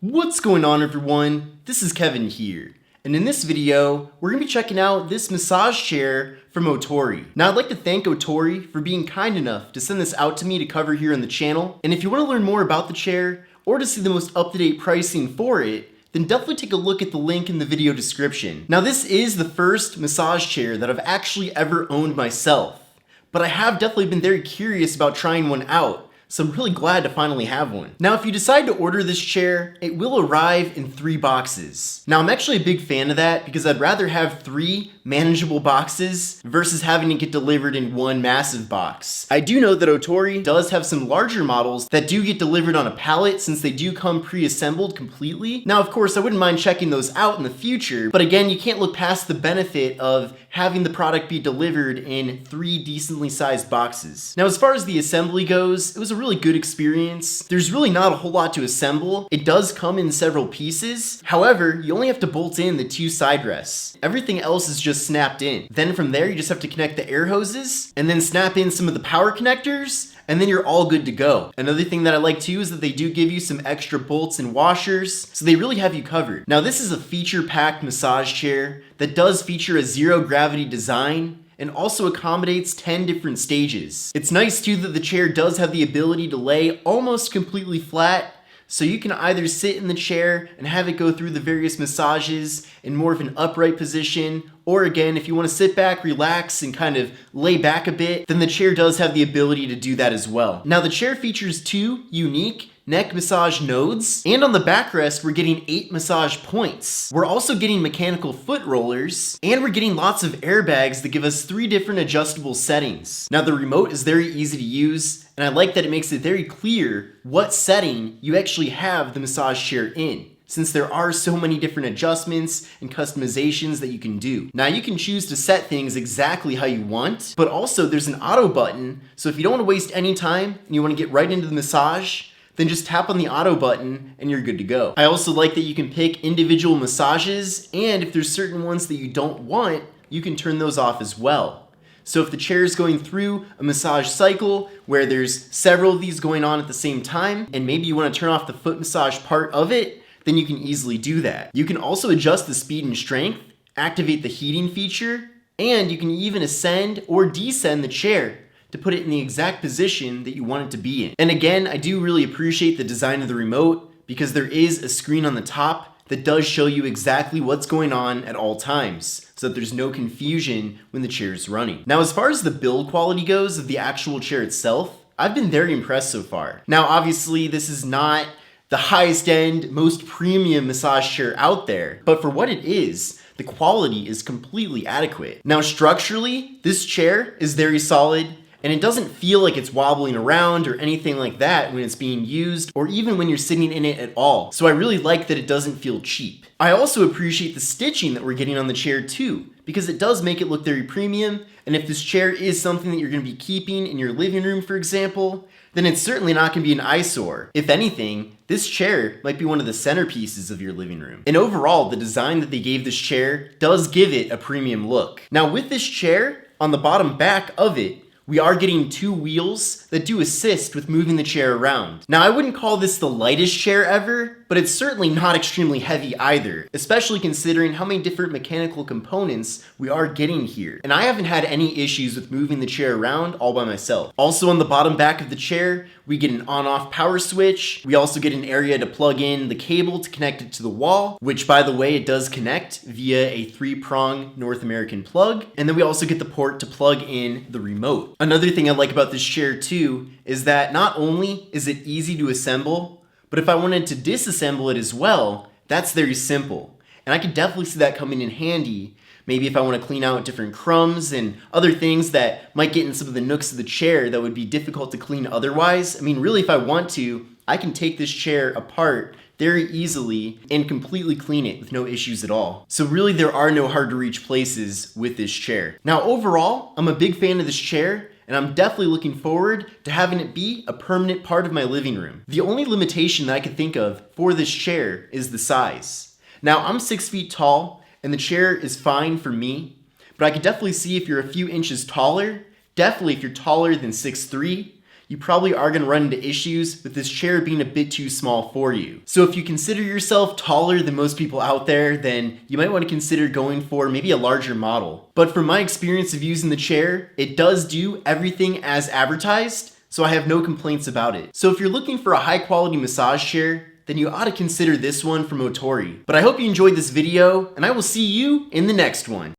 What's going on, everyone? This is Kevin here, and in this video we're going to be checking out this massage chair from Ootori. Now I'd like to thank Ootori for being kind enough to send this out to me to cover here on the channel, and if you want to learn more about the chair or to see the most up-to-date pricing for it, then definitely take a look at the link in the video description. Now this is the first massage chair that I've actually ever owned myself, but I have definitely been very curious about trying one out. So I'm really glad to finally have one. Now, if you decide to order this chair, it will arrive in 3 boxes. Now, I'm actually a big fan of that because I'd rather have 3 manageable boxes versus having to get delivered in 1 massive box. I do know that Ootori does have some larger models that do get delivered on a pallet since they do come pre-assembled completely. Now, of course, I wouldn't mind checking those out in the future, but again, you can't look past the benefit of having the product be delivered in 3 decently sized boxes. Now, as far as the assembly goes, it was a really good experience. There's really not a whole lot to assemble. It does come in several pieces. However, you only have to bolt in the 2 side rests. Everything else is just snapped in. Then from there, you just have to connect the air hoses and then snap in some of the power connectors, and then you're all good to go. Another thing that I like too is that they do give you some extra bolts and washers, so they really have you covered. Now this is a feature-packed massage chair that does feature a zero gravity design and also accommodates 10 different stages. It's nice too that the chair does have the ability to lay almost completely flat, so you can either sit in the chair and have it go through the various massages in more of an upright position, or again, if you want to sit back, relax, and kind of lay back a bit, then the chair does have the ability to do that as well. Now the chair features 2 unique neck massage nodes, and on the backrest we're getting 8 massage points. We're also getting mechanical foot rollers, and we're getting lots of airbags that give us 3 different adjustable settings. Now the remote is very easy to use, and I like that it makes it very clear what setting you actually have the massage chair in, since there are so many different adjustments and customizations that you can do. Now you can choose to set things exactly how you want, but also there's an auto button, so if you don't want to waste any time and you want to get right into the massage, then just tap on the auto button and you're good to go. I also like that you can pick individual massages, and if there's certain ones that you don't want, you can turn those off as well. So if the chair is going through a massage cycle where there's several of these going on at the same time, and maybe you want to turn off the foot massage part of it, then you can easily do that. You can also adjust the speed and strength, activate the heating feature, and you can even ascend or descend the chair to put it in the exact position that you want it to be in. And again, I do really appreciate the design of the remote because there is a screen on the top that does show you exactly what's going on at all times, so that there's no confusion when the chair is running. Now, as far as the build quality goes of the actual chair itself, I've been very impressed so far. Now, obviously, this is not the highest end, most premium massage chair out there, but for what it is, the quality is completely adequate. Now, structurally, this chair is very solid, and it doesn't feel like it's wobbling around or anything like that when it's being used, or even when you're sitting in it at all. So I really like that it doesn't feel cheap. I also appreciate the stitching that we're getting on the chair too, because it does make it look very premium, and if this chair is something that you're going to be keeping in your living room, for example, then it's certainly not going to be an eyesore. If anything, this chair might be one of the centerpieces of your living room. And overall, the design that they gave this chair does give it a premium look. Now with this chair, on the bottom back of it, we are getting 2 wheels that do assist with moving the chair around. Now, I wouldn't call this the lightest chair ever, but it's certainly not extremely heavy either, especially considering how many different mechanical components we are getting here. And I haven't had any issues with moving the chair around all by myself. Also, on the bottom back of the chair, we get an on-off power switch. We also get an area to plug in the cable to connect it to the wall, which, by the way, it does connect via a 3-prong North American plug. And then we also get the port to plug in the remote. Another thing I like about this chair too is that not only is it easy to assemble, but if I wanted to disassemble it as well, that's very simple. And I could definitely see that coming in handy, maybe if I want to clean out different crumbs and other things that might get in some of the nooks of the chair that would be difficult to clean otherwise. I mean, really, if I want to, I can take this chair apart very easily and completely clean it with no issues at all. So really, there are no hard to reach places with this chair. Now, overall, I'm a big fan of this chair, and I'm definitely looking forward to having it be a permanent part of my living room. The only limitation that I could think of for this chair is the size. Now, I'm 6 feet tall, and the chair is fine for me, but I could definitely see if you're a few inches taller, definitely if you're taller than 6'3", you probably are going to run into issues with this chair being a bit too small for you. So if you consider yourself taller than most people out there, then you might want to consider going for maybe a larger model. But from my experience of using the chair, it does do everything as advertised, so I have no complaints about it. So if you're looking for a high quality massage chair, then you ought to consider this one from Ootori. But I hope you enjoyed this video, and I will see you in the next one.